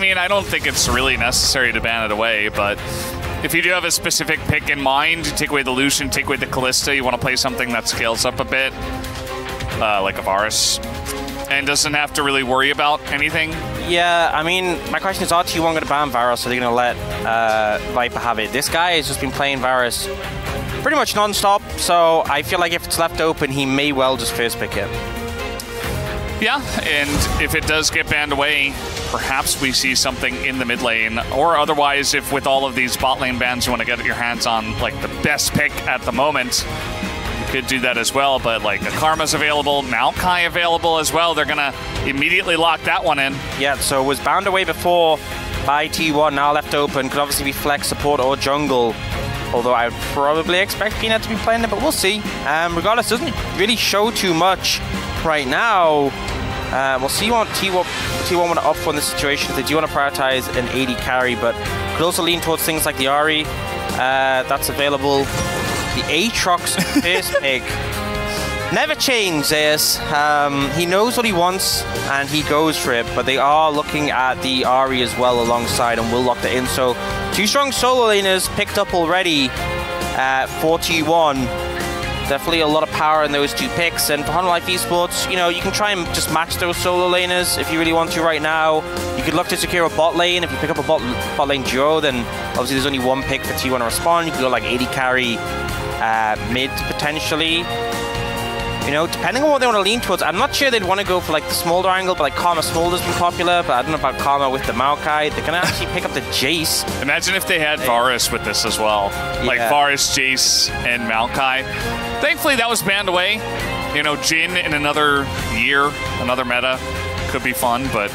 mean, I don't think it's really necessary to ban it away, but if you do have a specific pick in mind, you take away the Lucian, take away the Callista, you want to play something that scales up a bit, like a Varus, and doesn't have to really worry about anything. Yeah, I mean, my question is, are T1 going to ban Varus, or are they going to let Viper have it? This guy has just been playing Varus pretty much non-stop, so I feel like if it's left open, he may well just first pick it. Yeah, and if it does get banned away, perhaps we see something in the mid lane, or otherwise, if with all of these bot lane bans, you want to get your hands on like the best pick at the moment, you could do that as well. But like a Karma's available, Maokai available as well. They're gonna immediately lock that one in. Yeah, so it was banned away before by T1, now left open. Could obviously be flex, support, or jungle. Although I would probably expect Peanut to be playing it, but we'll see. Regardless, doesn't really show too much right now. We'll see what T1 want to opt for in this situation. They do want to prioritize an AD carry, but could also lean towards things like the Ahri that's available. The Aatrox first pick. Never change, Zeus. He knows what he wants and he goes for it, but they are looking at the Ahri as well alongside and will lock that in. So 2 strong solo laners picked up already for T1. Definitely a lot of power in those 2 picks, and for Life Esports, you know, you can try and just match those solo laners if you really want to right now. You could look to secure a bot lane. If you pick up a bot lane duo, then obviously there's only 1 pick for T1 to respond. You could go like AD carry mid potentially. You know, depending on what they want to lean towards. I'm not sure they'd want to go for like the Smolder angle, but like Karma Smolder's been popular, but I don't know about Karma with the Maokai. They're going to actually pick up the Jace. Imagine if they had Varus with this as well. Like Varus, Jace, and Maokai. Thankfully, that was banned away. You know, Jhin in another year, another meta could be fun, but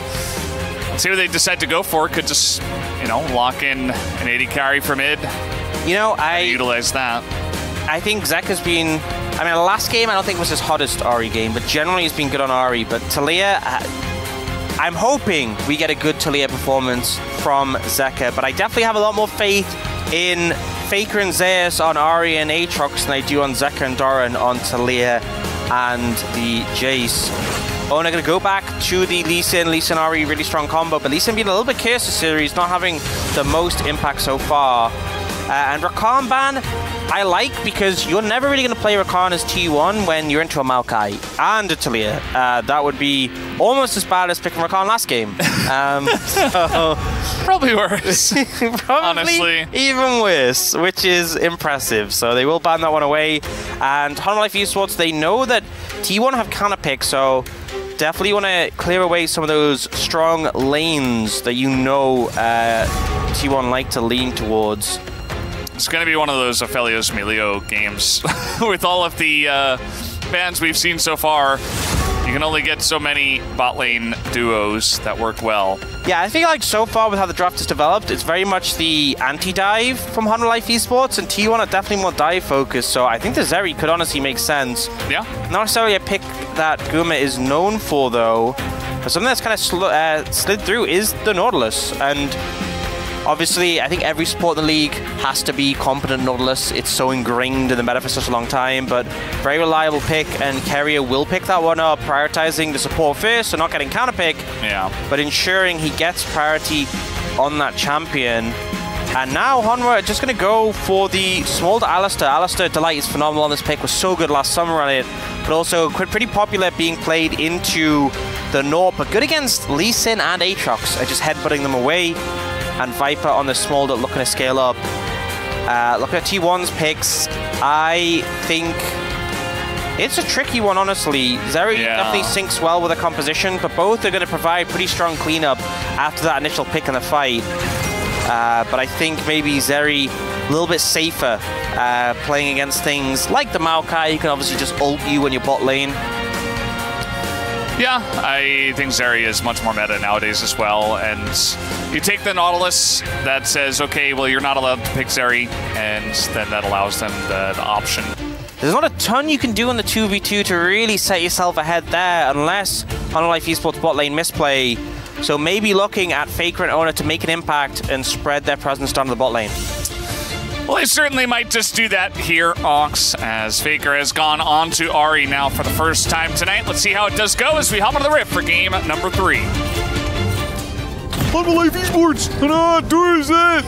let's see what they decide to go for. Could just, you know, lock in an AD carry for mid. You know, I utilize that. I think Zek has been... I mean, the last game I don't think was his hottest Ahri game, but generally he's been good on Ahri. But Taliyah, I'm hoping we get a good Taliyah performance from Zeka, but I definitely have a lot more faith in Faker and Zeus on Ahri and Aatrox than I do on Zeka and Doran on Taliyah and the Jace. Oh, and I'm going to go back to the Lee Sin Ahri, really strong combo, but Lee Sin being a little bit cursed this series, not having the most impact so far. And Rakan ban, I like, because you're never really going to play Rakan as T1 when you're into a Maokai and a Taliyah. That would be almost as bad as picking Rakan last game. So probably worse. Probably honestly. Even worse, which is impressive. So they will ban that one away. And Life Esports, they know that T1 have counter pick, so definitely want to clear away some of those strong lanes that you know T1 like to lean towards. It's going to be one of those Aphelios Melio games. With all of the bans we've seen so far, you can only get so many bot lane duos that work well. Yeah, I think like so far with how the draft has developed, it's very much the anti-dive from Life Esports, and T1 are definitely more dive focused, so I think the Zeri could honestly make sense. Yeah. Not necessarily a pick that Guma is known for, though, but something that's kind of slid through is the Nautilus, and obviously, I think every support in the league has to be competent Nautilus. It's so ingrained in the meta for such a long time, but very reliable pick, and Keria will pick that one up, prioritizing the support first, so not getting counter pick, but ensuring he gets priority on that champion. And now Honra are just going to go for the Smolder Alistar. Alistar Delight is phenomenal on this pick, was so good last summer on it, but also pretty popular being played into the North, but good against Lee Sin and Aatrox, just headbutting them away. And Viper on the Smolder looking to scale up. Looking at T1's picks, I think it's a tricky one, honestly. Zeri definitely syncs well with the composition, but both are going to provide pretty strong cleanup after that initial pick in the fight. But I think maybe Zeri a little bit safer playing against things like the Maokai. You can obviously just ult you when you're bot lane. Yeah, I think Zeri is much more meta nowadays as well, and you take the Nautilus that says, okay, well, you're not allowed to pick Zeri, and then that allows them the option. There's not a ton you can do in the 2v2 to really set yourself ahead there, unless Life Esports bot lane misplay. So maybe looking at Faker and Ona to make an impact and spread their presence down to the bot lane. Well, they certainly might just do that here, Ox, as Faker has gone on to Ahri now for the first time tonight. Let's see how it does go as we hop into the rift for game number 3. Life Esports! 하나, 둘, 셋!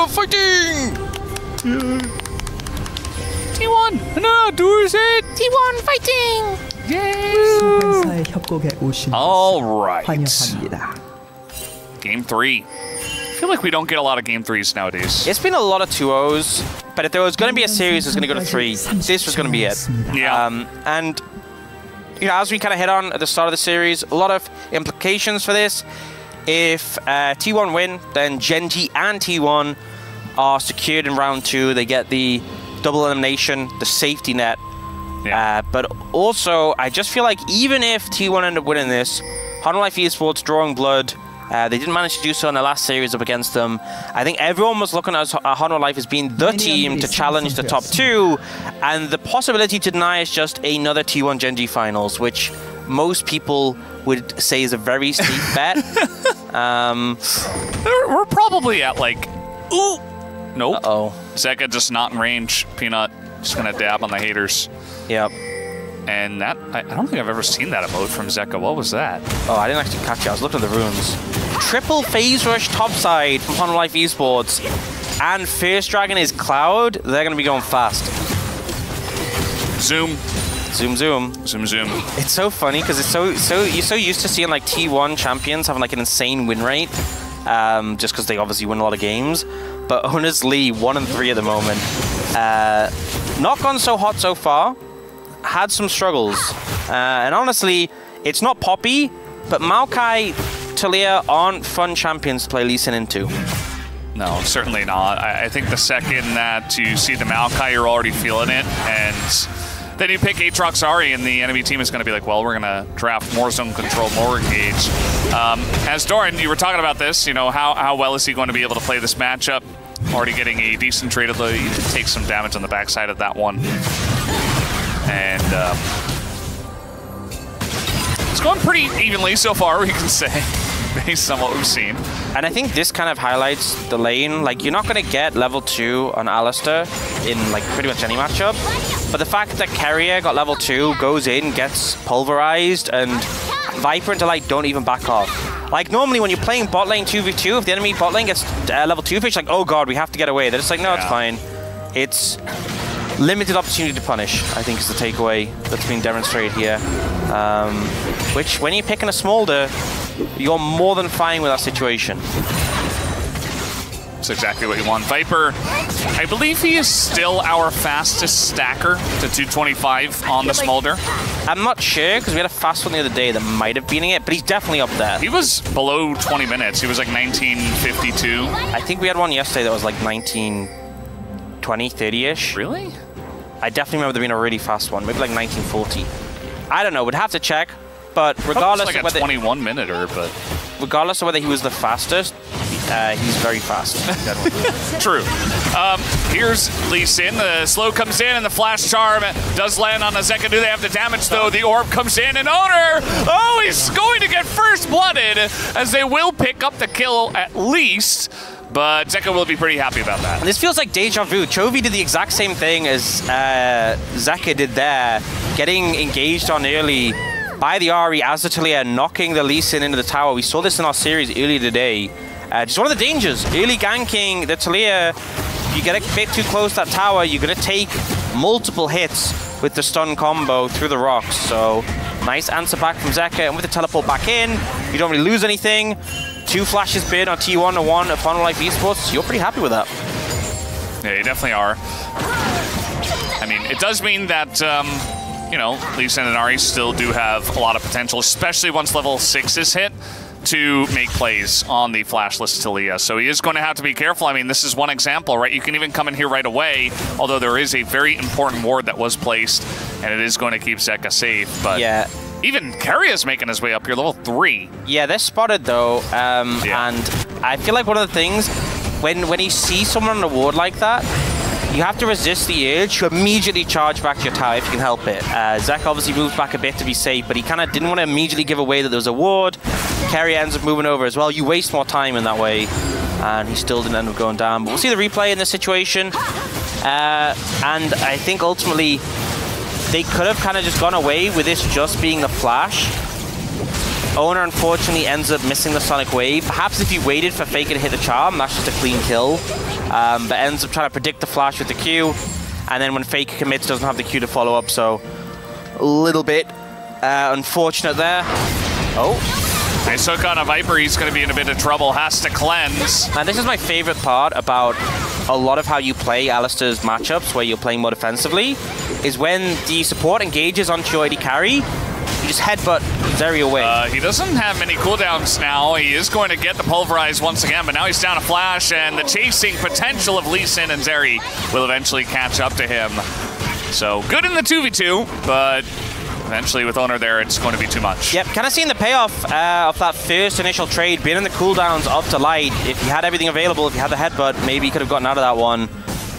fighting! T1! 하나, 둘, 셋! T1 fighting! 소환사의 협곡에 오신 All right. 환영합니다. Game 3. I feel like we don't get a lot of Game 3s nowadays. It's been a lot of 2-0s, but if there was going to be a series, it was going to go to 3. This was going to be it. Yeah. And you know, as we kind of hit on at the start of the series, a lot of implications for this. If T1 win, then Gen G and T1 are secured in round 2. They get the double elimination, the safety net. Yeah. But also, I just feel like even if T1 end up winning this, Life Esports drawing blood. They didn't manage to do so in the last series up against them. I think everyone was looking at Life as being the team to challenge the top 2, and the possibility to deny is just another T1 Gen G finals, which most people would say is a very steep bet. We're probably at like, ooh, nope. Uh-oh. Zeka just not in range. Peanut just gonna dab on the haters. Yep. And that, I don't think I've ever seen that emote from Zeka. What was that? Oh, I didn't actually catch it. I was looking at the runes. Triple phase rush topside from Life Esports. And Fierce Dragon is Cloud. They're going to be going fast. Zoom. Zoom, zoom. Zoom, zoom. It's so funny because it's you're so used to seeing like T1 champions having like an insane win rate. Just because they obviously win a lot of games. But Honors Lee, 1 and 3 at the moment. Not gone so hot so far. Had some struggles. And honestly, it's not Poppy, but Maokai, Talia aren't fun champions to play Lee Sin into. No, certainly not. I think the second that you see the Maokai, you're already feeling it. And then you pick Aatrox Ahri, and the enemy team is going to be like, well, we're going to draft more zone control, more engage. As Doran, you were talking about this, you know, how well is he going to be able to play this matchup? Already getting a decent trade, although he did take some damage on the backside of that one. And it's going pretty evenly so far, we can say, based on what we've seen. And I think this kind of highlights the lane. Like, you're not going to get level 2 on Alistar in, like, pretty much any matchup. But the fact that Carrier got level 2, goes in, gets pulverized, and Viper and Delight don't even back off. Like, normally when you're playing bot lane 2v2, if the enemy bot lane gets level 2 fish, like, oh god, we have to get away. They're just like, no, it's fine. It's limited opportunity to punish, I think, is the takeaway that's being demonstrated here. Which, when you're picking a Smolder, you're more than fine with that situation. That's exactly what you want. Viper, I believe he is still our fastest stacker to 225 on the Smolder. I'm not sure, because we had a fast one the other day that might have beaten it, but he's definitely up there. He was below 20 minutes. He was like 1952. I think we had one yesterday that was like 1920, 30-ish. Really? I definitely remember there being a really fast one, maybe like 1940. I don't know, we'd have to check, but regardless like of whether 21-minute, but regardless of whether he was the fastest, he's very fast. True. Here's Lee Sin. The slow comes in, and the flash charm does land on Azeka. Do they have the damage, though? The orb comes in, and Owner! Oh, he's going to get first-blooded, as they will pick up the kill at least. But Zeka will be pretty happy about that. And this feels like deja vu. Chovy did the exact same thing as Zeka did there, getting engaged on early by the Ahri as the Talia, knocking the Lee Sin into the tower. We saw this in our series earlier today. Just one of the dangers. Early ganking the Talia, you get a bit too close to that tower, you're going to take multiple hits with the stun combo through the rocks. So, nice answer back from Zeka, and with the teleport back in, you don't really lose anything. 2 flashes bid on T1 to 1 upon Life Esports. You're pretty happy with that. Yeah, you definitely are. I mean, it does mean that, you know, Lee Sin and Ahri still do have a lot of potential, especially once level 6 is hit, to make plays on the flashless Talia. So he is going to have to be careful. I mean, this is one example, right? You can even come in here right away, although there is a very important ward that was placed, and it is going to keep Zeka safe. But yeah. Even Carrier's making his way up here, level 3. Yeah, they're spotted though, and I feel like one of the things, when you see someone on a ward like that, you have to resist the urge to immediately charge back to your tower if you can help it. Zek obviously moved back a bit to be safe, but he kind of didn't want to immediately give away that there was a ward. Carrier ends up moving over as well. You waste more time in that way, and he still didn't end up going down. But we'll see the replay in this situation, and I think ultimately they could have kind of just gone away with this just being the flash. Owner unfortunately ends up missing the Sonic Wave. Perhaps if he waited for Faker to hit the charm, that's just a clean kill. But ends up trying to predict the flash with the Q. And then when Faker commits, doesn't have the Q to follow up, so a little bit unfortunate there. Oh. Nice hook on a Viper. He's going to be in a bit of trouble. Has to cleanse. And this is my favorite part about a lot of how you play Alistar's matchups, where you're playing more defensively, is when the support engages onto your AD carry, you just headbutt Zeri away. He doesn't have many cooldowns now. He is going to get the Pulverize once again, but now he's down a flash, and the chasing potential of Lee Sin and Zeri will eventually catch up to him. So good in the 2v2, but eventually with Owner there, it's going to be too much. Yep, kind of seeing the payoff of that first initial trade, being in the cooldowns of Delight. If he had everything available, if he had the headbutt, maybe he could have gotten out of that one,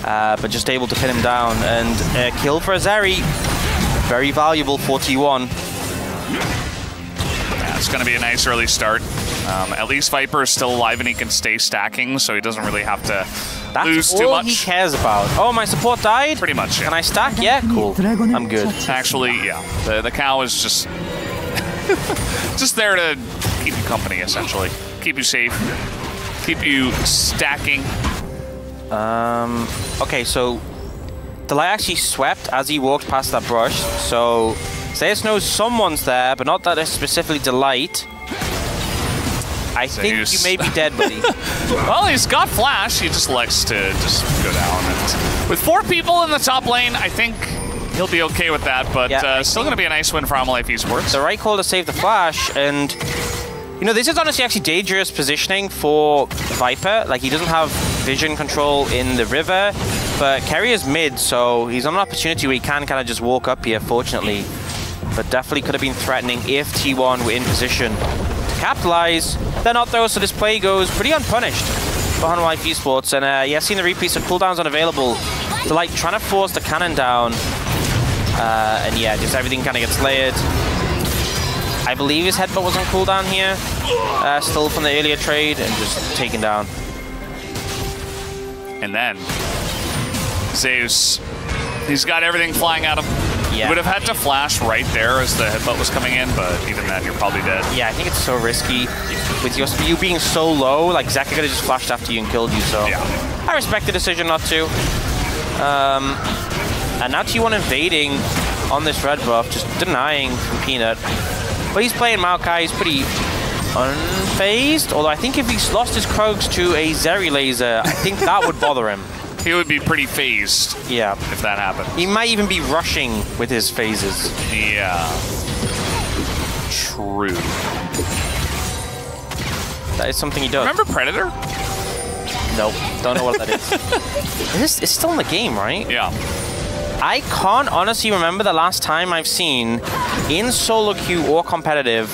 but just able to pin him down. And a kill for Zeri, very valuable for T1. Yeah, it's going to be a nice early start. At least Viper is still alive and he can stay stacking, so he doesn't really have to lose too much. That's all he cares about. Oh, my support died? Pretty much, yeah. Can I stack? Yeah, cool. I'm good. Actually, yeah. The cow is just just there to keep you company, essentially. Keep you safe. Keep you stacking. Okay, so Delight actually swept as he walked past that brush, so Zeus knows someone's there, but not that it's specifically Delight. I think you may be dead, buddy. Well, he's got flash. He just likes to just go down. And with 4 people in the top lane, I think he'll be okay with that, but yeah, still going to be a nice win for Amalif Esports. The right call to save the flash, and you know, this is honestly actually dangerous positioning for Viper. Like, he doesn't have vision control in the river, but Kerry is mid, so he's on an opportunity where he can kind of just walk up here, fortunately. But definitely could have been threatening if T1 were in position to capitalize. They're not though, so this play goes pretty unpunished for Amalif Esports. And yeah, seeing the repeats of cooldowns unavailable. They're like trying to force the cannon down. And yeah, just everything kind of gets layered. I believe his headbutt was on cooldown here, still from the earlier trade, and just taken down. And then Zeus, he's got everything flying at him. Yeah. He would have had to flash right there as the headbutt was coming in, but even then, you're probably dead. Yeah, I think it's so risky. With you being so low, like, Zeka could have just flashed after you and killed you, so yeah. I respect the decision not to. And now T1 invading on this red buff, just denying from Peanut. But he's playing Maokai, he's pretty unfazed, although I think if he's lost his Krogs to a Zeri laser, I think that would bother him. He would be pretty phased, yeah, if that happened. He might even be rushing with his phases. Yeah. True. That is something he does. Remember Predator? Nope, don't know what that is. It's still in the game, right? Yeah. I can't honestly remember the last time I've seen, in solo queue or competitive,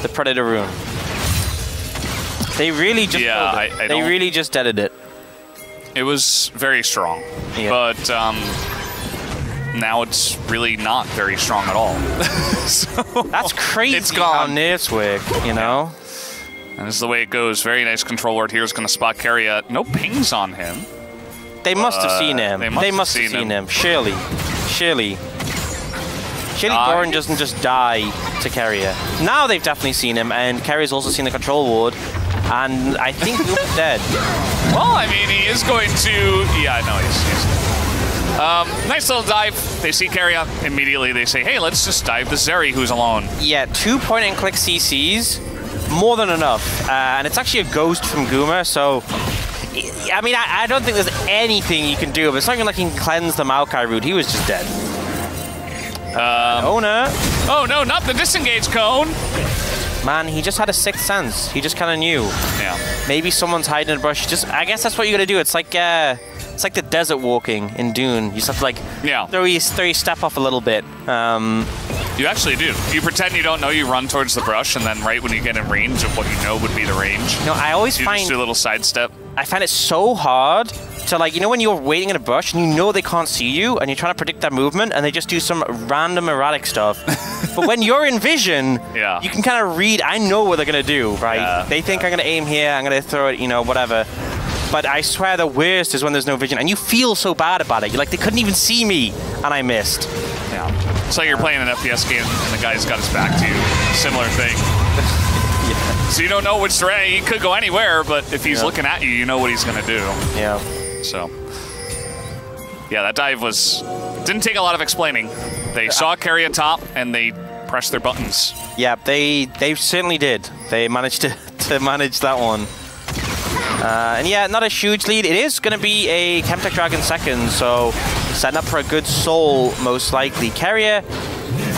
the Predator rune. They really just they really just deaded it. It was very strong, but now it's really not very strong at all. So that's crazy. It's gone. How nerfs work, you know? And this is the way it goes. Very nice control ward here is going to spot Carriot. No pings on him. They must have seen him. They must have seen him. Surely. Doran doesn't just die to Carrier. Now they've definitely seen him, and Carrier's also seen the control ward. And I think he's dead. Well, I mean, he is going to... Yeah, no, he's nice little dive. They see Carrier. Immediately they say, hey, let's just dive the Zeri, who's alone. Yeah, 2 point-and-click CCs. More than enough. And it's actually a ghost from Guma, so... I mean, I don't think there's anything you can do, but it's not even like he can cleanse the Maokai route. He was just dead. Owner. Oh, no, not the disengage cone. Man, he just had a sixth sense. He just kind of knew. Yeah. Maybe someone's hiding in a bush. I guess that's what you gotta do. It's like the desert walking in Dune. You just have to like throw your step off a little bit. You actually do. You pretend you don't know. You run towards the brush, and then right when you get in range of what you know would be the range, you know, I always find just do a little sidestep. I find it so hard to, like, you know, when you're waiting in a bush and you know they can't see you, and you're trying to predict their movement, and they just do some random erratic stuff. But when you're in vision, you can kind of read. I know what they're gonna do, right? Yeah, they think I'm gonna aim here, I'm gonna throw it, you know, whatever. But I swear the worst is when there's no vision, and you feel so bad about it. You're like, they couldn't even see me, and I missed. Yeah. It's like you're playing an FPS game, and the guy's got his back to you. Similar thing. So you don't know which direction. He could go anywhere, but if he's looking at you, you know what he's going to do. Yeah. So, yeah, that dive didn't take a lot of explaining. They saw carry atop, and they pressed their buttons. Yeah, they certainly did. They managed to manage that one. And yeah, not a huge lead. It is going to be a Chemtech Dragon second, so setting up for a good soul, most likely. Carrier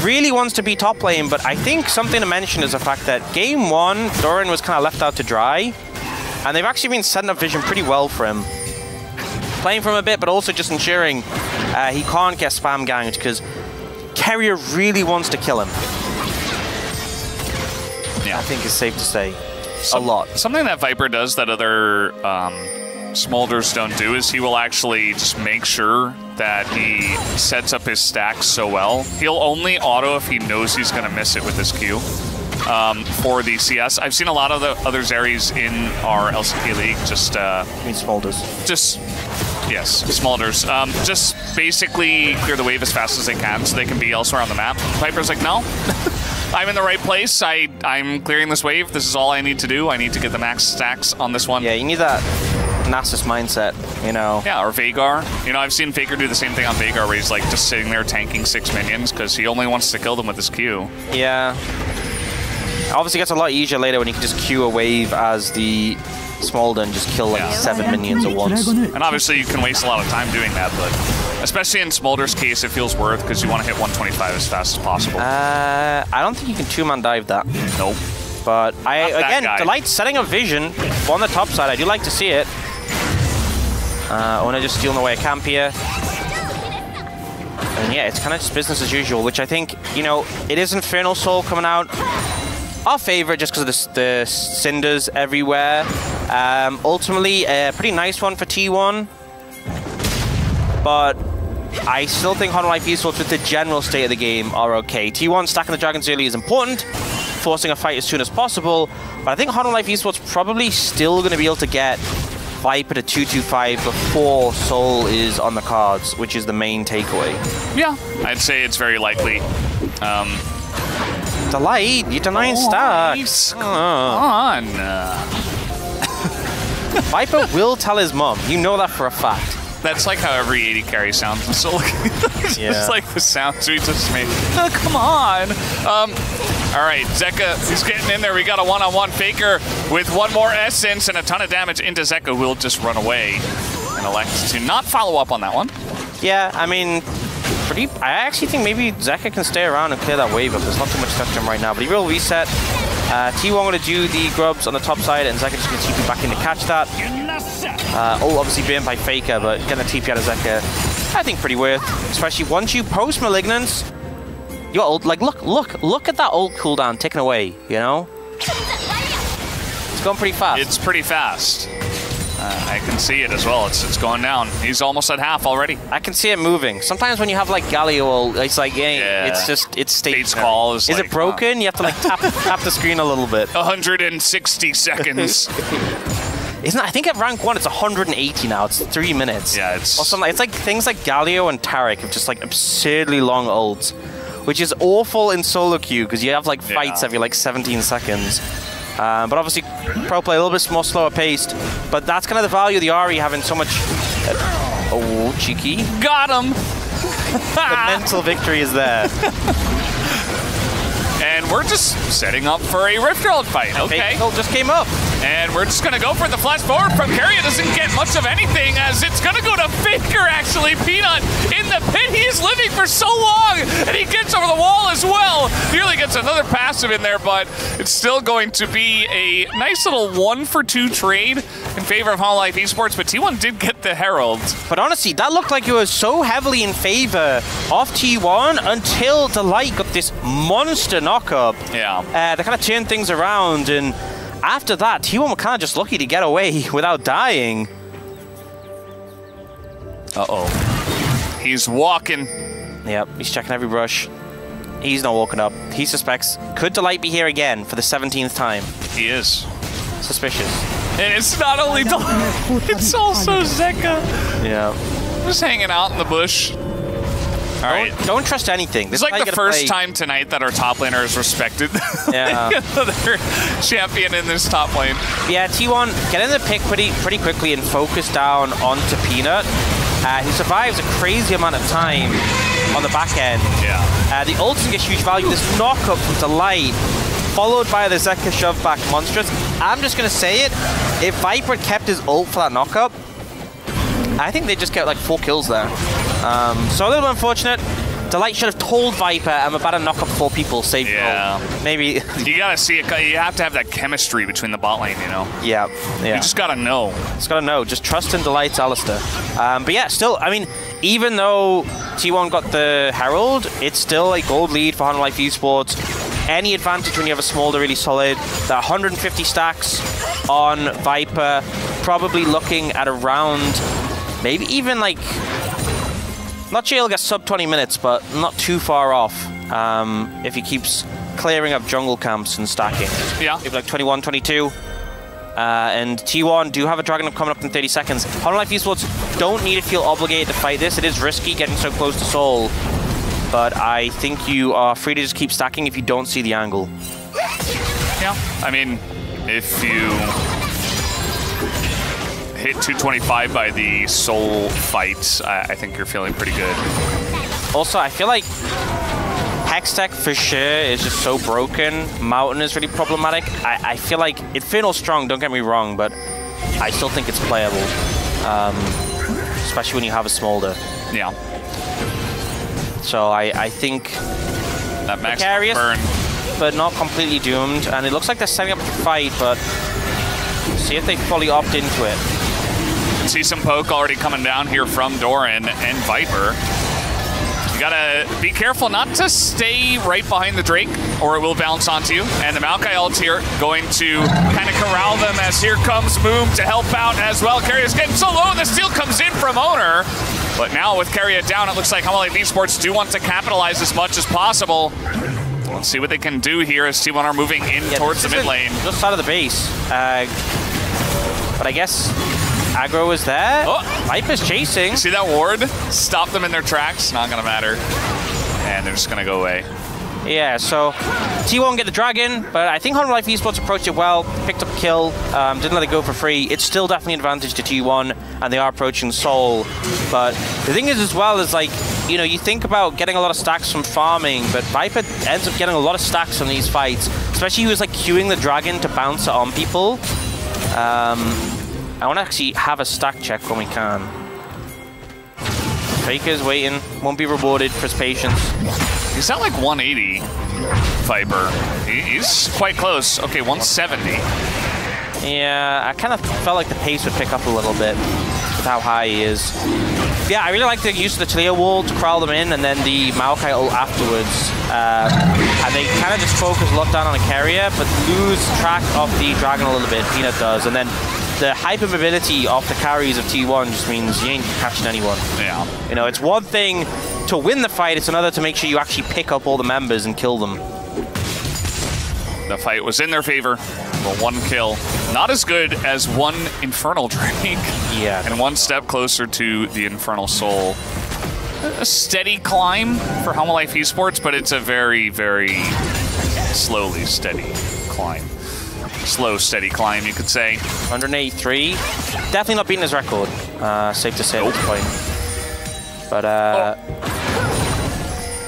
really wants to be top lane, but I think something to mention is the fact that game 1, Doran was kind of left out to dry, and they've actually been setting up vision pretty well for him. Playing for him a bit, but also just ensuring he can't get spam ganged, because Carrier really wants to kill him. Yeah. I think it's safe to say. A lot. Something that Viper does that other Smolders don't do is he will actually just make sure that he sets up his stacks so well. He'll only auto if he knows he's going to miss it with his Q for the CS. I've seen a lot of the other Zeries in our LCK League just... Smolders. Yes, Smolders. Just basically clear the wave as fast as they can so they can be elsewhere on the map. Viper's like, no. I'm in the right place. I'm clearing this wave. This is all I need to do. I need to get the max stacks on this one. Yeah, you need that Nasus mindset, you know. Yeah, or Veigar. You know, I've seen Faker do the same thing on Veigar where he's like just sitting there tanking 6 minions because he only wants to kill them with his Q. Yeah. Obviously it gets a lot easier later when you can just queue a wave as the Smolder and just kill like 7 minions at once. And obviously you can waste a lot of time doing that, but especially in Smolder's case, it feels worth because you want to hit 125 as fast as possible. I don't think you can 2-man dive that. Nope. But again, Delight setting up vision on the top side. I do like to see it. Ona just stealing away a camp here. And yeah, it's kind of just business as usual, which I think, you know, it is Infernal Soul coming out. Our favorite just because of the cinders everywhere. Ultimately, a pretty nice one for T1. But I still think Honor Life Esports with the general state of the game are okay. T1 stacking the dragons early is important, forcing a fight as soon as possible. But I think Honor Life Esports probably still going to be able to get Viper to 225 before Soul is on the cards, which is the main takeaway. Yeah, I'd say it's very likely. Delight, you're denying stacks. Come on. Viper will tell his mom. You know that for a fact. That's like how every 80 carry sounds in Soul. It's just like the sounds we just made. Oh, come on. All right, Zeka, he's getting in there. We got a one-on-one Faker with one more Essence and a ton of damage into Zeka, who will just run away and elect to not follow up on that one. Yeah, I mean, I actually think maybe Zeka can stay around and clear that wave up. There's not too much left to him right now, but he will reset. T1 going to do the grubs on the top side, and Zeka just going to TP back in to catch that. Obviously burned by Faker, but getting a TP out of Zeka, I think pretty worth. Especially once you post Malignance, your ult, like look at that ult cooldown taken away, you know? It's going pretty fast. It's pretty fast. I can see it as well. It's going down. He's almost at half already. I can see it moving. Sometimes when you have like Galio, it's like, it's State's call is it broken? You have to like tap the screen a little bit. 160 seconds. Isn't it? I think at rank 1 it's 180 now. It's 3 minutes. Yeah, it's... Or something. It's like things like Galio and Taric have just like absurdly long ults, which is awful in solo queue because you have like fights every like 17 seconds. But obviously, pro play a little bit more slower paced. But that's kind of the value of the Ahri having so much... oh, cheeky. Got him! The mental victory is there. And we're just setting up for a Rift Herald fight. Okay. Fake just came up. And we're just going to go for the flash forward from Carrier. Doesn't get much of anything as it's going to go to Faker, actually. Peanut in the pit. He is living for so long. And he gets over the wall as well. Nearly gets another passive in there, but it's still going to be a nice little 1-for-2 trade in favor of Hololive Esports. But T1 did get the Herald. But honestly, that looked like it was so heavily in favor of T1 until Delight got this monster knockup. Yeah. They kind of turned things around, and after that, T1 were kind of just lucky to get away without dying. Uh-oh. He's walking. Yep, he's checking every brush. He's not walking up. He suspects, could Delight be here again for the 17th time? He is. Suspicious. And it's not only Delight, it's also Zeka. Yeah. Just hanging out in the bush. All right. Don't trust anything. It's like the first time tonight that our top laner is respected. Yeah. They're champion in this top lane. Yeah, T1 get in the pick pretty quickly and focus down onto Peanut, who survives a crazy amount of time on the back end. Yeah. The ult gets huge value. This knock-up from Delight, followed by the Zeka shove back Monstrous. I'm just going to say it. If Viper had kept his ult for that knock-up, I think they just get like 4 kills there. So a little bit unfortunate. Delight should have told Viper, I'm about to knock up 4 people, save yeah. Maybe. You gotta see it. You have to have that chemistry between the bot lane, you know? Yeah. You just gotta know. Just gotta know. Just trust in Delight's Alistair. But yeah, still, I mean, even though T1 got the Herald, it's still a gold lead for Life Esports. Any advantage when you have a small, they're really solid. The 150 stacks on Viper, probably looking at around, maybe even like, not sure he'll get sub 20 minutes, but not too far off if he keeps clearing up jungle camps and stacking. Yeah. Maybe like 21, 22. And T1 do have a Dragon coming up in 30 seconds. Life Esports don't need to feel obligated to fight this. It is risky getting so close to Soul, but I think you are free to just keep stacking if you don't see the angle. Yeah, I mean, if you hit 225 by the Soul fight, I think you're feeling pretty good. Also, I feel like Hextech for sure is just so broken. Mountain is really problematic. I feel like Infernal's strong, don't get me wrong, but I still think it's playable. Especially when you have a Smolder. Yeah. So I think that max precarious, burn, but not completely doomed. And it looks like they're setting up to fight, but see if they fully opt into it. See some poke already coming down here from Doran and Viper. You gotta be careful not to stay right behind the Drake, or it will bounce onto you. And the Maokai ult here going to kind of corral them as here comes Moom to help out as well. Carrier's getting so low, the steal comes in from Owner. But now with Carrier down, it looks like Life Esports do want to capitalize as much as possible. Let's see what they can do here as T1 are moving in towards the mid lane. Just side of the base. But I guess aggro is there. Oh. Viper's chasing. See that ward? Stop them in their tracks. Not gonna matter. And they're just gonna go away. Yeah, so T1 get the Dragon, but I think Life Esports approached it well, picked up a kill, didn't let it go for free. It's still definitely an advantage to T1, and they are approaching Soul. But the thing is as well is like, you know, you think about getting a lot of stacks from farming, but Viper ends up getting a lot of stacks on these fights, especially he was like queuing the Dragon to bounce it on people. I want to actually have a stack check when we can. Faker's waiting, won't be rewarded for his patience. He's at like 180, Viper. He's quite close. Okay, 170. Yeah, I kind of felt like the pace would pick up a little bit with how high he is. Yeah, I really like the use of the Talia wall to corral them in, and then the Maokai ult afterwards. And they kind of just focus a lot down on the carrier, but lose track of the Dragon a little bit. Peanut does, and then the hypermobility of the carries of T1 just means you ain't catching anyone. Yeah. You know, it's one thing to win the fight, it's another to make sure you actually pick up all the members and kill them. The fight was in their favor, but 1 kill. Not as good as 1 Infernal Drake. Yeah. And 1 step closer to the Infernal Soul. A steady climb for Life Esports, but it's a very, very slowly steady climb. Slow, steady climb, you could say. 183. Definitely not beating his record. Safe to say at this point. But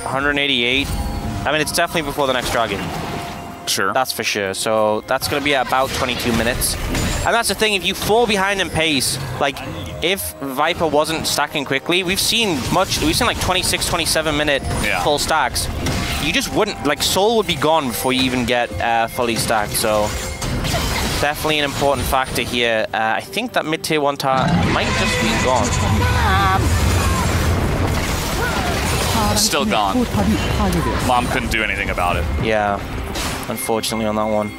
188. I mean, it's definitely before the next Dragon. Sure. That's for sure. So that's going to be about 22 minutes. And that's the thing, if you fall behind in pace, like if Viper wasn't stacking quickly, we've seen like 26, 27 minute full stacks. You just wouldn't, like Soul would be gone before you even get fully stacked. So definitely an important factor here. I think that mid-tier 1 tar might just be gone. Still gone. Mom couldn't do anything about it. Yeah, unfortunately on that one.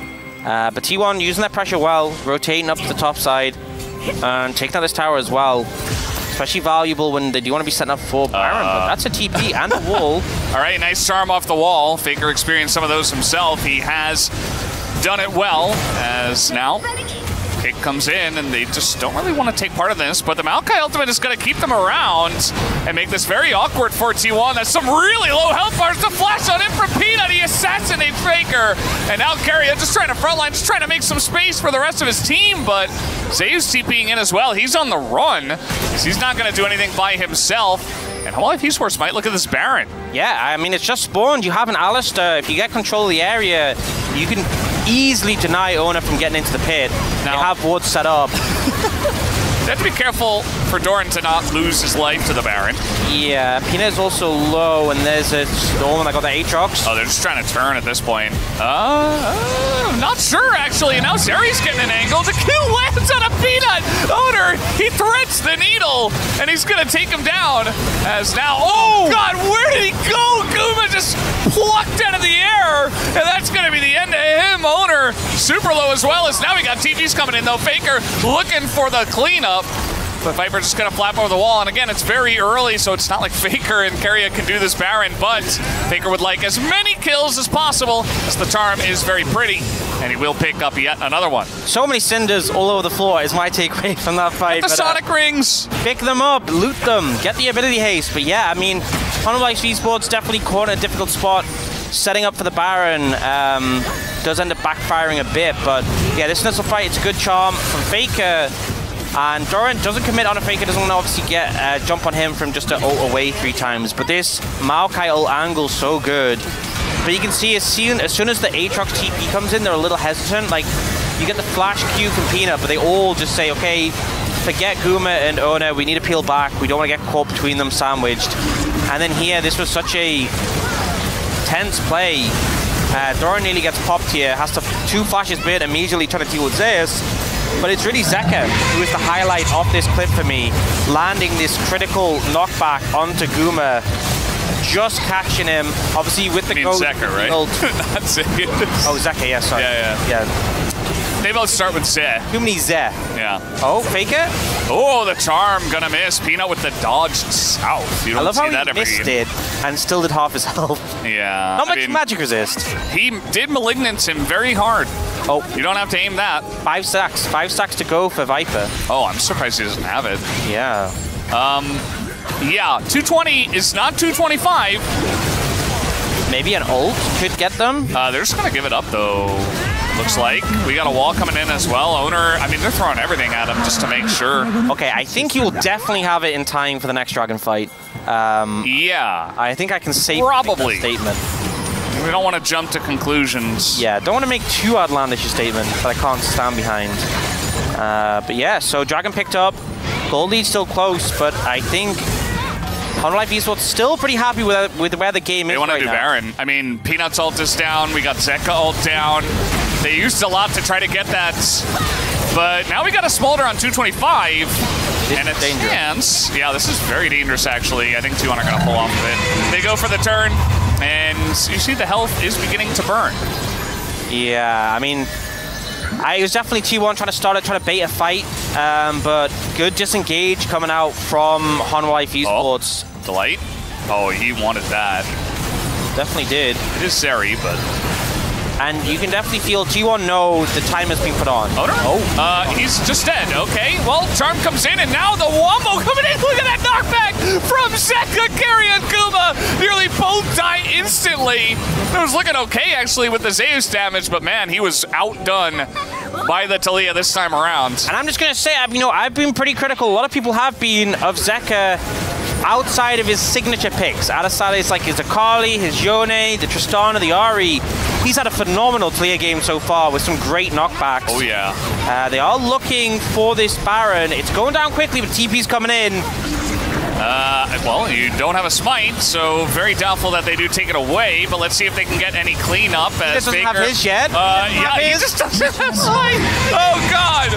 But T1 using that pressure well, rotating up to the top side, and taking out this tower as well. Especially valuable when they do want to be setting up for Baron, but that's a TP and a wall. All right, nice charm off the wall. Faker experienced some of those himself. He has done it well, as now Pick comes in, and they just don't really want to take part in this, but the Maokai ultimate is going to keep them around and make this very awkward for T1. That's some really low health bars. The flash on him from Peanut. He assassinates Faker, and now Carrier just trying to frontline, just trying to make some space for the rest of his team, but Zayu's TPing in as well. He's on the run. He's not going to do anything by himself. And Hololive Esports might look at this Baron. Yeah, I mean, it's just spawned. You have an Alistar. If you get control of the area, you can easily deny Owner from getting into the pit. They have wards set up. You have to be careful for Doran to not lose his life to the Baron. Yeah, Peanut is also low, and there's a Storm that got the Aatrox. Oh, they're just trying to turn at this point. Not sure, actually. And now Zeri's getting an angle. The kill lands on a Peanut. Owner, he threats the needle, and he's going to take him down. As now, oh, God, where did he go? Guma just plucked out of the air, and that's going to be the end of him. Owner, super low as well, as now we got TPs coming in, though. Faker looking for the cleanup. But Viper's just going to flap over the wall, and again, it's very early, so it's not like Faker and Carrier can do this Baron, but Faker would like as many kills as possible, as the charm is very pretty, and he will pick up yet another one. So many cinders all over the floor is my takeaway from that fight. Get the Sonic rings! Pick them up, loot them, get the ability haste, but yeah, I mean, Hololive Esports definitely caught in a difficult spot, setting up for the Baron. Does end up backfiring a bit, but yeah, this initial fight, it's a good charm from Faker. And Doran doesn't commit on a Faker, doesn't want to obviously get jump on him from just to ult away 3 times. But this Maokai ult angle's so good. But you can see as soon as the Aatrox TP comes in, they're a little hesitant. Like, you get the flash Q from Peanut, but they all just say, okay, forget Guma and Ona, we need to peel back. We don't want to get caught between them sandwiched. And then here, this was such a tense play. Doran nearly gets popped here, has to 2 flashes bid, immediately trying to deal with Zeus. But it's really Zeka who is the highlight of this clip for me, landing this critical knockback onto Guma, just catching him, obviously with the gold. Zeka, right? Not Zeka. Oh, Zeka, yeah, sorry. Yeah. They both start with Zeh. Too many Zeh. Yeah. Oh, Faker? Oh, the charm gonna miss. Peanut with the dodge south. You don't see that every game. I love how he missed it and still did half his health. Yeah. Not much magic resist. He did Malignance him very hard. Oh. You don't have to aim that. 5 stacks. 5 stacks to go for Viper. Oh, I'm surprised he doesn't have it. Yeah. Yeah, 220 is not 225. Maybe an ult could get them. They're just gonna give it up, though. Looks like. We got a wall coming in as well. Owner, I mean, they're throwing everything at him just to make sure. Okay, I think he will definitely have it in time for the next Dragon fight. Yeah. I think I can safely make that statement. We don't want to jump to conclusions. Yeah, don't want to make too outlandish a statement that I can't stand behind. But yeah, so Dragon picked up. Gold lead still close, but I think Hololive Esports still pretty happy with where the game is right now. They want to do Baron. I mean, Peanut's ult is down. We got Zeka ult down. They used a lot to try to get that. But now we got a Smolder on 225. And a chance. Yeah, this is very dangerous, actually. I think T1 are going to pull off of it. They go for the turn. And you see the health is beginning to burn. Yeah, I mean, it was definitely T1 trying to start it, trying to bait a fight. But good disengage coming out from Hololive Esports. Oh, Delight. Oh, he wanted that. Definitely did. It is Zeri, but... And you can definitely feel T1 know the time has been put on. Oh, no. He's just dead. Okay, well, Charm comes in, and now the Wombo coming in. Look at that knockback from Zeka, Carry, and Kuma. Nearly both die instantly. It was looking okay, actually, with the Zeus damage, but man, he was outdone by the Talia this time around. And I'm just going to say, I've been pretty critical. A lot of people have been of Zeka outside of his signature picks. Outside of his Akali, his Yone, the Tristana, the Ahri. He's had a phenomenal Talia game so far with some great knockbacks. Oh, yeah. They are looking for this Baron. It's going down quickly, but TP's coming in. Well, you don't have a smite, so very doubtful that they do take it away, but let's see if they can get any cleanup. He doesn't have his yet. Yeah, he just doesn't have smite. Oh, God.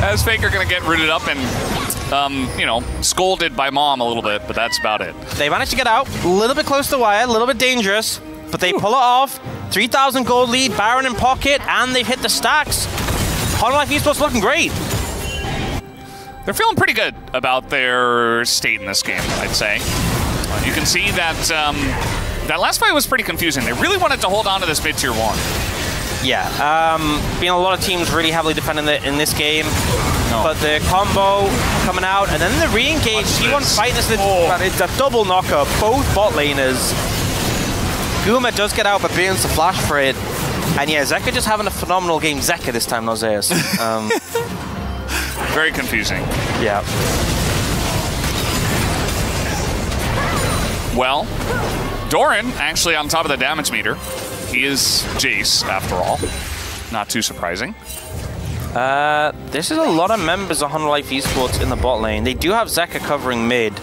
As Faker going to get rooted up and, scolded by Mom a little bit, but that's about it. They managed to get out. A little bit close to the wire, a little bit dangerous, but they pull it off. 3,000 gold lead, Baron in pocket, and they've hit the stacks. Hololive Esports looking great. They're feeling pretty good about their state in this game, I'd say. You can see that that last fight was pretty confusing. They really wanted to hold on to this mid-tier 1. Yeah, been a lot of teams really heavily defending in this game. But the combo coming out, and then the re-engage. T1 fighting this. It's a double knocker. Both bot laners. Guma does get out, but burns the flash for it. And yeah, Zeka just having a phenomenal game. Zeka this time, not Zeus. Very confusing. Yeah. Well, Doran actually on top of the damage meter. He is Jace, after all. Not too surprising. This is a lot of members of Honor Life Esports in the bot lane. They do have Zeka covering mid.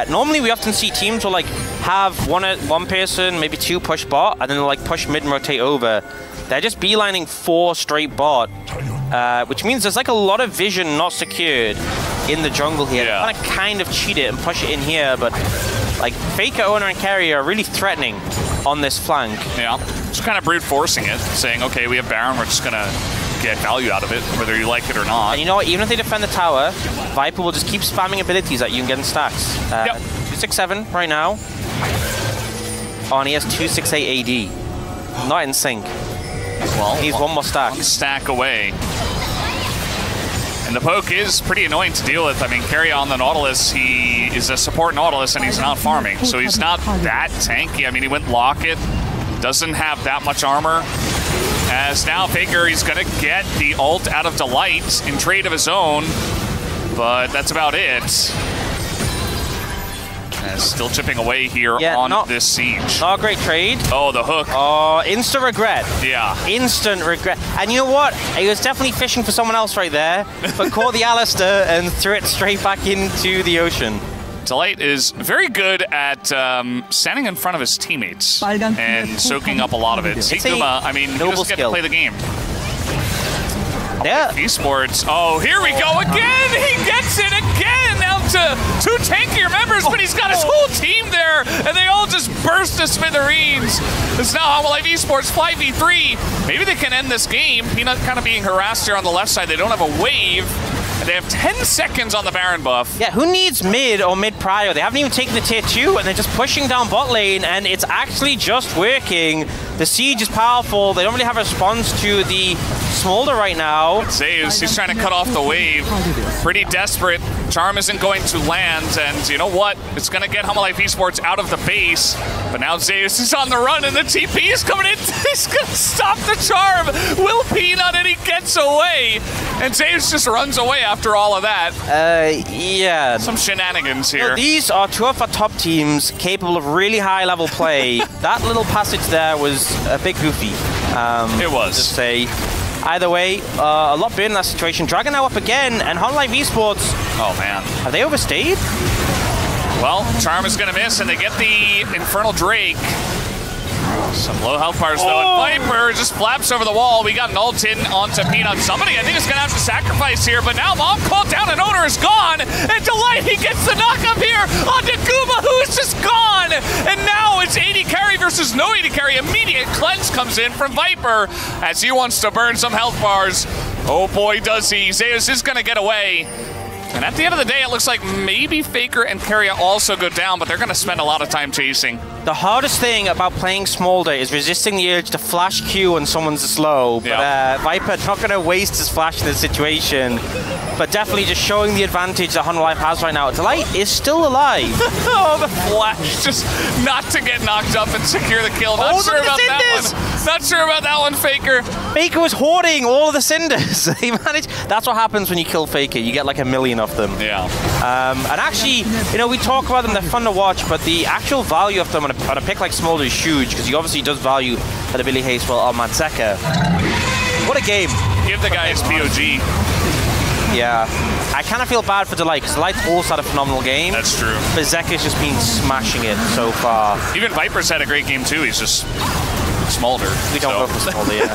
Normally, we often see teams will like have one person, maybe two push bot, and then they'll like push mid and rotate over. They're just beelining 4 straight bot, which means there's like a lot of vision not secured in the jungle here. Yeah. They want to kind of cheat it and push it in here, but like Faker, Owner, and Carrier are really threatening on this flank. Yeah, just kind of brute forcing it, saying, okay, we have Baron, we're just gonna get value out of it, whether you like it or not. And you know what? Even if they defend the tower, Viper will just keep spamming abilities at you and getting stacks. 267 right now. Oh, and he has 268 AD. Not in sync. Well, he needs one more stack. One stack away. And the poke is pretty annoying to deal with. I mean, Carry on the Nautilus, he is a support Nautilus and he's not farming, so he's not that tanky. I mean, he went Locket, doesn't have that much armor. As now Faker, he's gonna get the ult out of Delight in trade of his own, but that's about it. And still chipping away here on this siege. Not a great trade. Oh, the hook. Oh, instant regret. Yeah. Instant regret. And you know what? He was definitely fishing for someone else right there, but caught the Alistair and threw it straight back into the ocean. Delight is very good at standing in front of his teammates and soaking up a lot of it. Sigma, I mean, he doesn't get to play the game. Yeah. Esports. Oh, here we go again. He gets it again. Now to 2 tankier members, but he's got his whole team there, and they all just burst to smithereens. It's now Honor Life Esports 5v3. Maybe they can end this game. Peanut kind of being harassed here on the left side. They don't have a wave. They have 10 seconds on the Baron buff. Yeah, who needs mid or mid prio? They haven't even taken the tier 2, and they're just pushing down bot lane, and it's actually just working. The siege is powerful. They don't really have a response to the Smolder right now. Zeus, he's trying to cut off the wave. Pretty desperate. Charm isn't going to land, and you know what? It's going to get Honor Life Esports out of the base. But now Zeus is on the run, and the TP is coming in. He's going to stop the Charm. Will Peanut, and he gets away. And Zeus just runs away after all of that. Yeah. Some shenanigans here. Well, these are 2 of our top teams capable of really high-level play. That little passage there was a bit goofy. It was. To say. Either way, a lot better in that situation. Dragon now up again, and Honor Life Esports. Oh, man. Have they overstayed? Well, Charm is going to miss, and they get the Infernal Drake. Some low health bars, though, and Viper just flaps over the wall. We got an ult in onto Peanut. Somebody, I think, is going to have to sacrifice here, but now Mom called down and Owner is gone, and Delight, he gets the knock up here onto Guma, who is just gone, and now it's 80 carry versus no 80 carry. Immediate cleanse comes in from Viper as he wants to burn some health bars. Oh boy, does he. Zeus is going to get away. And at the end of the day, it looks like maybe Faker and Carrier also go down, but they're going to spend a lot of time chasing. The hardest thing about playing Smolder is resisting the urge to flash Q when someone's slow. But Viper not going to waste his flash in this situation. But definitely just showing the advantage that Honor Life has right now. Delight is still alive. Oh, the flash. Just not to get knocked up and secure the kill. Not sure about that one. Not sure about that one, Faker. Faker was hoarding all of the cinders. He managed. That's what happens when you kill Faker. You get like 1 million of them. Yeah. And actually, you know, we talk about them, they're fun to watch, but the actual value of them on a pick like Smolder is huge, because he obviously does value that ability haste well on Matzeka. What a game. Give the guy his POG. Yeah. I kind of feel bad for Delight, because Delight's also had a phenomenal game. That's true. But Zeka's just been smashing it so far. Even Viper's had a great game too, he's just Smolder. We don't go for Smolder, yeah.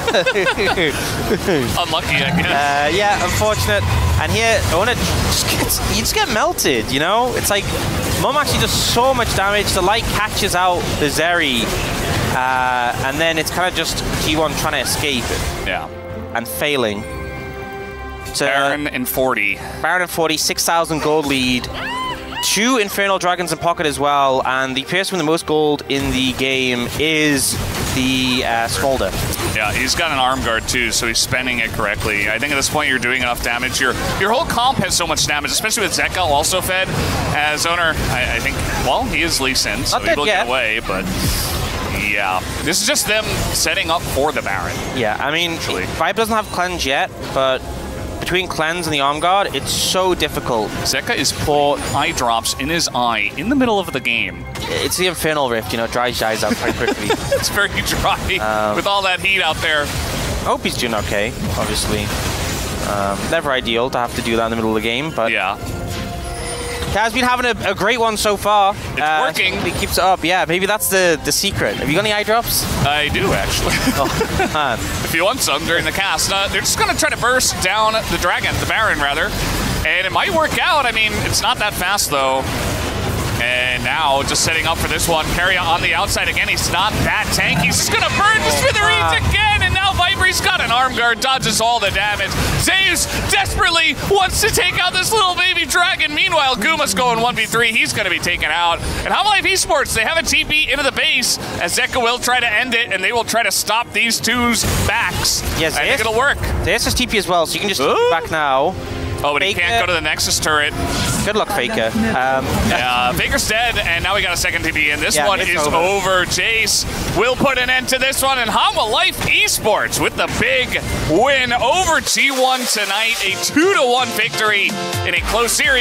Unlucky, I guess. Yeah, unfortunate. And here, Owner you just get melted, you know? It's like, Mom actually does so much damage. The light catches out the Zeri, and then it's kind of just T1 trying to escape it. Yeah. And failing. Baron in 40. Baron in 40, 6,000 gold lead. 2 Infernal Dragons in pocket as well, and the person with the most gold in the game is the Smolder. Yeah, he's got an arm guard too, so he's spending it correctly. I think at this point you're doing enough damage. Your whole comp has so much damage, especially with Zeka also fed. As owner, I think, well, he is Lee Sin, so he will get away, but yeah. This is just them setting up for the Baron. Yeah, I mean, Vibe doesn't have Cleanse yet, but between Cleanse and the Arm Guard, it's so difficult. Zeka is poor eye drops in his eye in the middle of the game. It's the Infernal Rift, you know, dries eyes out quite quickly. It's very dry with all that heat out there. I hope he's doing okay, obviously. Never ideal to have to do that in the middle of the game, but yeah. Kaz been having a great one so far. It's working. He keeps it up. Yeah, maybe that's the secret. Have you got any eye drops? I do, actually. Oh, man. If you want some during the cast. They're just going to try to burst down the dragon, the Baron, rather. And it might work out. I mean, it's not that fast, though. And now, just setting up for this one. Keria on the outside again. He's not that tanky. He's just going to burn the Smithereens again. And now Viper's got an arm guard, dodges all the damage. Zeus desperately wants to take out this little baby dragon. Meanwhile, Guma's going 1v3. He's going to be taken out. And How Life Esports, they have a TP into the base as Zeka will try to end it, and they will try to stop these two's backs. Yes, I think it'll work. Zeus has TP as well, so you can just TP back now. Oh, but he can't go to the Nexus turret. Good luck, Faker. Yeah, Faker's dead, and now we got a second TP, and this one is over. Jace will put an end to this one, and How Life Esports with the big win over T1 tonight. A 2-1 victory in a close series.